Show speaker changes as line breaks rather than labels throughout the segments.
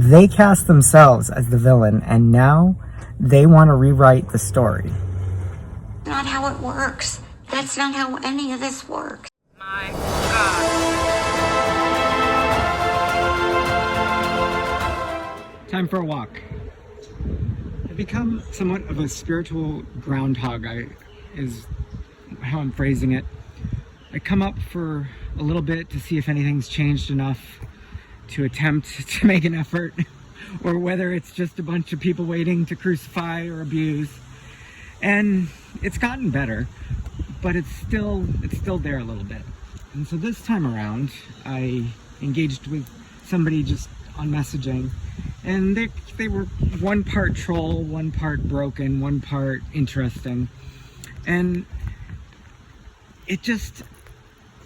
They cast themselves as the villain, and now they want to rewrite the story.
Not how it works. That's not how any of this works.
My God.
Time for a walk. I've become somewhat of a spiritual groundhog, is how I'm phrasing it. I come up for a little bit to see if anything's changed enough to attempt to make an effort, or whether it's just a bunch of people waiting to crucify or abuse. And it's gotten better, but it's still there a little bit. And so this time around, I engaged with somebody just on messaging, and they were one part troll, one part broken, one part interesting. And it just,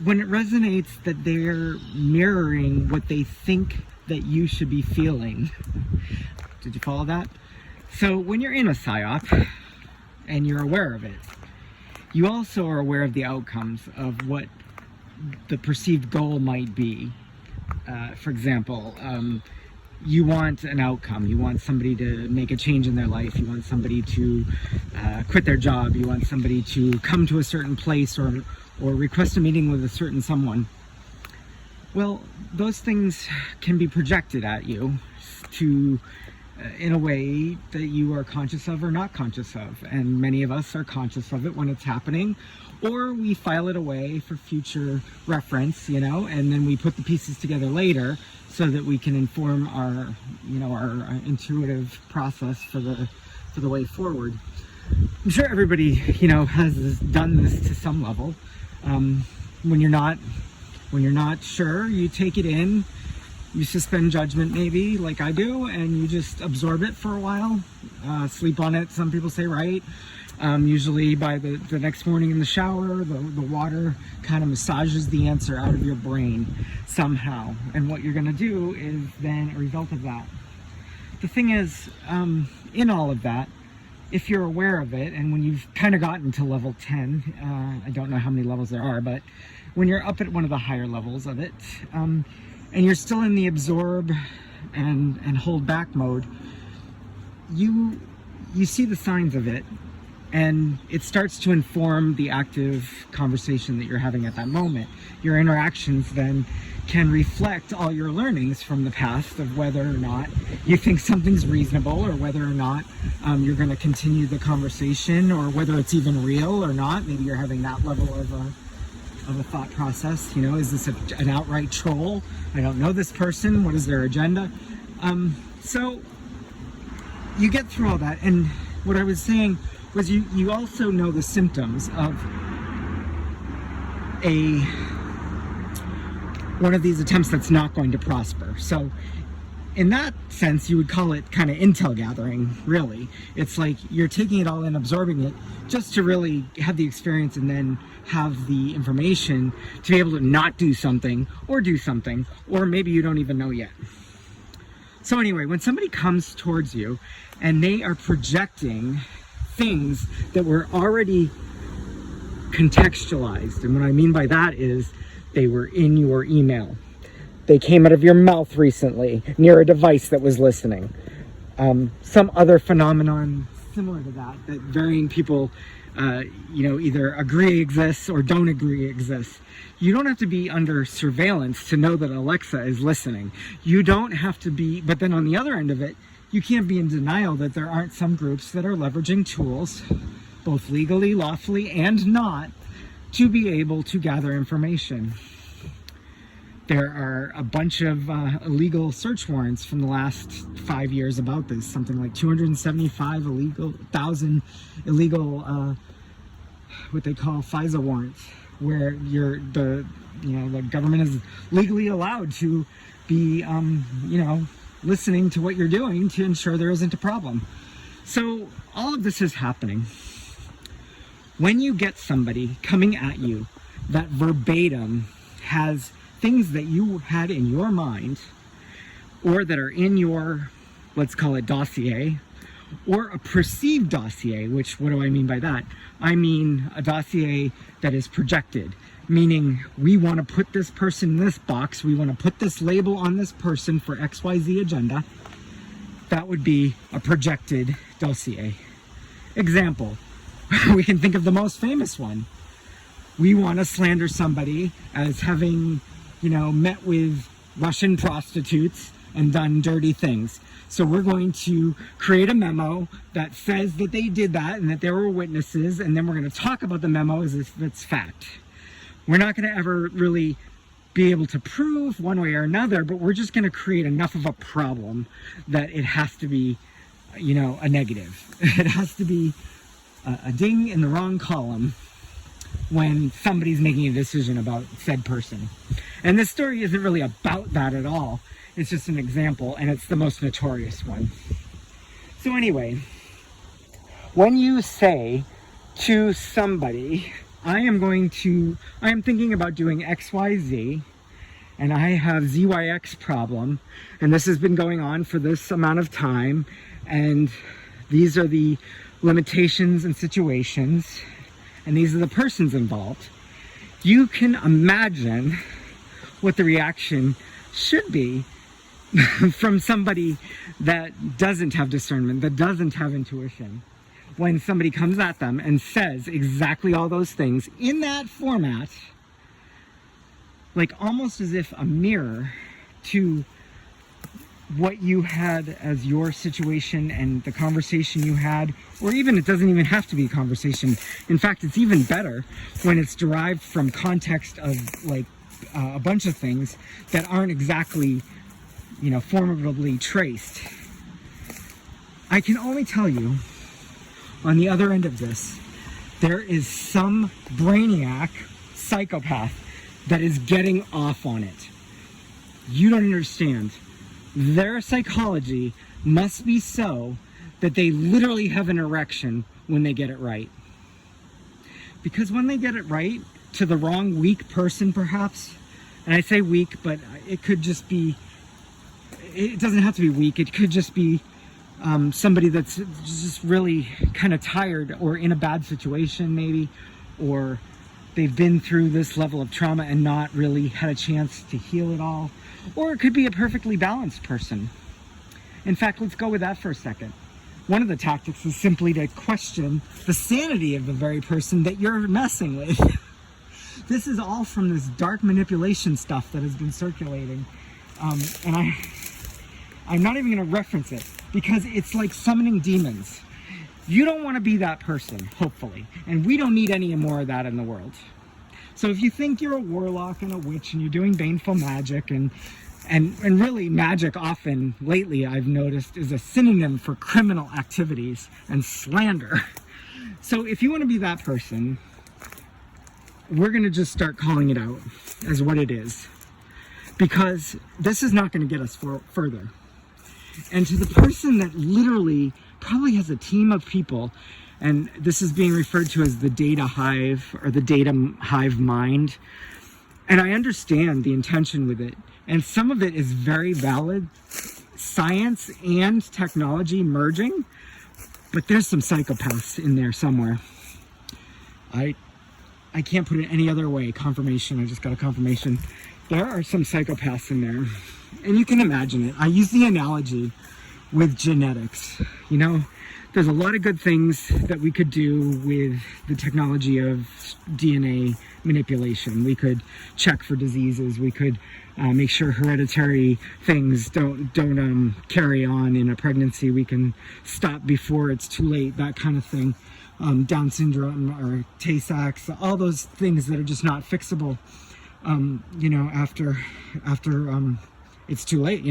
when it resonates that they're mirroring what they think that you should be feeling. Did you follow that? So when you're in a psyop and you're aware of it, you also are aware of the outcomes of what the perceived goal might be. For example, you want an outcome. You want somebody to make a change in their life. You want somebody to quit their job. You want somebody to come to a certain place or request a meeting with a certain someone. Well, those things can be projected at you to in a way that you are conscious of or not conscious of. And many of us are conscious of it when it's happening, or we file it away for future reference, you know, and then we put the pieces together later so that we can inform our, you know, our intuitive process for the way forward. I'm sure everybody, you know, has done this to some level. When you're not sure, you take it in, you suspend judgment maybe, like I do, and you just absorb it for a while, sleep on it, some people say, right? Usually by the next morning in the shower, the water kind of massages the answer out of your brain somehow. And what you're gonna do is then a result of that. The thing is, in all of that, if you're aware of it, and when you've kind of gotten to level 10, I don't know how many levels there are, but when you're up at one of the higher levels of it, and you're still in the absorb and hold back mode, you see the signs of it, and it starts to inform the active conversation that you're having at that moment. Your interactions then can reflect all your learnings from the past of whether or not you think something's reasonable, or whether or not you're going to continue the conversation, or whether it's even real or not. Maybe you're having that level of a thought process. You know, is this an outright troll? I don't know this person. What is their agenda? So you get through all that, and what I was saying was you also know the symptoms of one of these attempts that's not going to prosper. So in that sense, you would call it kind of intel gathering, really. It's like you're taking it all in, absorbing it, just to really have the experience and then have the information to be able to not do something, or do something, or maybe you don't even know yet. So anyway, when somebody comes towards you and they are projecting things that were already contextualized, and what I mean by that is they were in your email. They came out of your mouth recently near a device that was listening. Some other phenomenon similar to that varying people, you know, either agree exists or don't agree exists. You don't have to be under surveillance to know that Alexa is listening. You don't have to be, but then on the other end of it, you can't be in denial that there aren't some groups that are leveraging tools, both legally, lawfully, and not, to be able to gather information. There are a bunch of illegal search warrants from the last 5 years about this, something like 275,000 illegal, what they call FISA warrants, where the government is legally allowed to be, you know, listening to what you're doing to ensure there isn't a problem. So all of this is happening. When you get somebody coming at you that verbatim has things that you had in your mind, or that are in your, let's call it dossier, or a perceived dossier, which, what do I mean by that? I mean a dossier that is projected, meaning we want to put this person in this box, we want to put this label on this person for XYZ agenda, that would be a projected dossier. Example, we can think of the most famous one. We want to slander somebody as having, met with Russian prostitutes and done dirty things. So we're going to create a memo that says that they did that and that there were witnesses, and then we're going to talk about the memo as if it's fact. We're not going to ever really be able to prove one way or another, but we're just going to create enough of a problem that it has to be, a negative. It has to be a ding in the wrong column when somebody's making a decision about said person. And this story isn't really about that at all. It's just an example, and it's the most notorious one. So anyway, when you say to somebody, I am thinking about doing XYZ, and I have ZYX problem, and this has been going on for this amount of time, and these are the limitations and situations, and these are the persons involved, you can imagine what the reaction should be from somebody that doesn't have discernment, that doesn't have intuition, when somebody comes at them and says exactly all those things in that format, like almost as if a mirror to what you had as your situation and the conversation you had, or even it doesn't even have to be a conversation. In fact, it's even better when it's derived from context of a bunch of things that aren't exactly, formally traced. I can only tell you, on the other end of this, there is some brainiac psychopath that is getting off on it. You don't understand. Their psychology must be so that they literally have an erection when they get it right. Because when they get it right, to the wrong weak person perhaps, and I say weak, but it could just be, it doesn't have to be weak, it could just be somebody that's just really kind of tired or in a bad situation maybe, or they've been through this level of trauma and not really had a chance to heal it all. Or it could be a perfectly balanced person. In fact, let's go with that for a second. One of the tactics is simply to question the sanity of the very person that you're messing with. This is all from this dark manipulation stuff that has been circulating. And I'm not even going to reference it because it's like summoning demons. You don't want to be that person, hopefully. And we don't need any more of that in the world. So if you think you're a warlock and a witch and you're doing baneful magic, and really magic often lately I've noticed is a synonym for criminal activities and slander. So if you want to be that person, we're going to just start calling it out as what it is. Because this is not going to get us further. And to the person that literally probably has a team of people, and this is being referred to as the data hive or the data hive mind. And I understand the intention with it. And some of it is very valid, science and technology merging, but there's some psychopaths in there somewhere. I can't put it any other way. Confirmation, I just got a confirmation. There are some psychopaths in there. And you can imagine it. I use the analogy with genetics. There's a lot of good things that we could do with the technology of DNA manipulation. We could check for diseases. We could make sure hereditary things don't carry on in a pregnancy. We can stop before it's too late, that kind of thing. Down syndrome or Tay-Sachs, all those things that are just not fixable, after it's too late,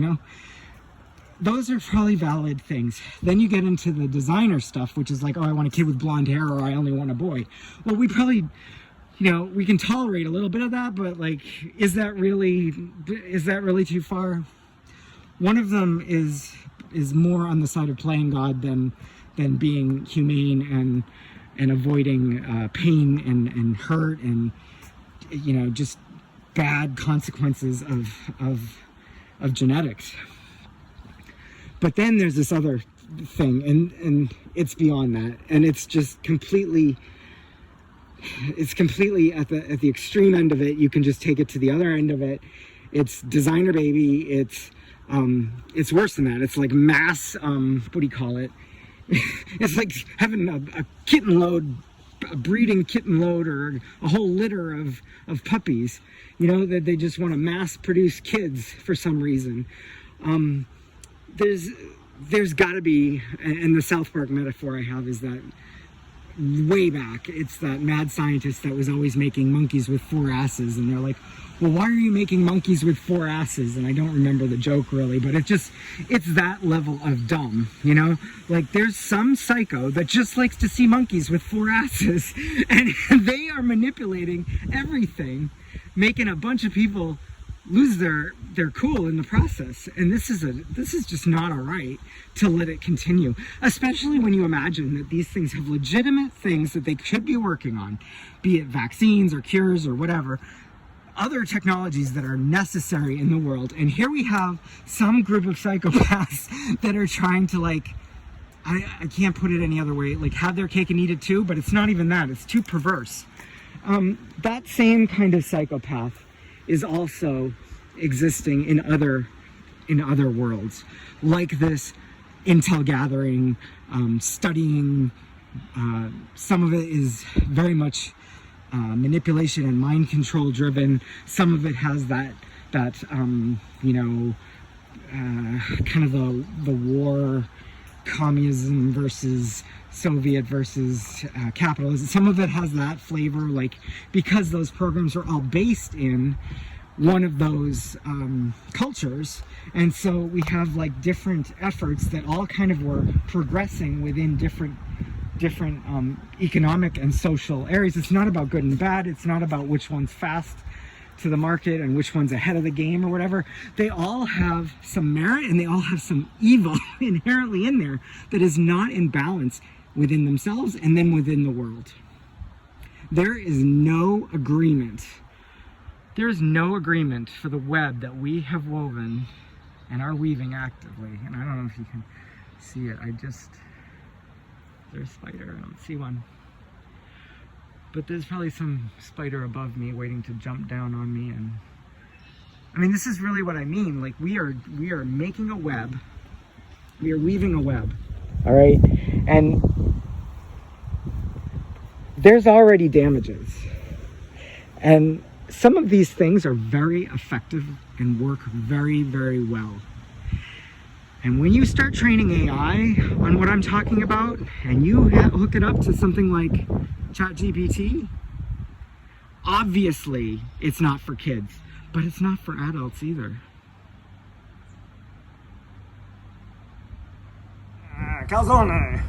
Those are probably valid things. Then you get into the designer stuff, which is like, oh, I want a kid with blonde hair, or I only want a boy. Well, we probably, we can tolerate a little bit of that, but is that really too far? One of them is more on the side of playing God than being humane and avoiding pain and hurt and, just bad consequences of genetics. But then there's this other thing, and it's beyond that, and it's just completely at the extreme end of it. You can just take it to the other end of it. It's designer baby. It's It's worse than that. It's like mass, what do you call it? It's like having a kitten load, a breeding kitten load, or a whole litter of puppies, you know, that they just want to mass produce kids for some reason. There's got to be, and the South Park metaphor I have is that way back, it's that mad scientist that was always making monkeys with 4 asses, and they're like, well, why are you making monkeys with 4 asses? And I don't remember the joke really, but it's that level of dumb, you know? Like, there's some psycho that just likes to see monkeys with 4 asses, and they are manipulating everything, making a bunch of people lose their cool in the process. And this is just not all right to let it continue, especially when you imagine that these things have legitimate things that they should be working on, be it vaccines or cures or whatever, other technologies that are necessary in the world. And here we have some group of psychopaths that are trying to, like, I can't put it any other way, like, have their cake and eat it too, but it's not even that, it's too perverse. That same kind of psychopath is also existing in other worlds, like this intel gathering, studying. Some of it is very much manipulation and mind control driven. Some of it has that you know, kind of the war, communism versus Soviet versus capitalism. Some of it has that flavor, like, because those programs are all based in one of those cultures, and so we have like different efforts that all kind of were progressing within different economic and social areas. It's not about good and bad. It's not about which one's fast to the market and which one's ahead of the game or whatever. They all have some merit and they all have some evil inherently in there that is not in balance within themselves and then within the world. There is no agreement. There is no agreement for the web that we have woven and are weaving actively. And I don't know if you can see it. There's a spider. I don't see one. But there's probably some spider above me waiting to jump down on me. And I mean, this is really what I mean. Like, we are making a web. We are weaving a web. All right? And there's already damages. And some of these things are very effective and work very, very well. And when you start training AI on what I'm talking about, and you hook it up to something like ChatGPT, obviously it's not for kids, but it's not for adults either. Calzone!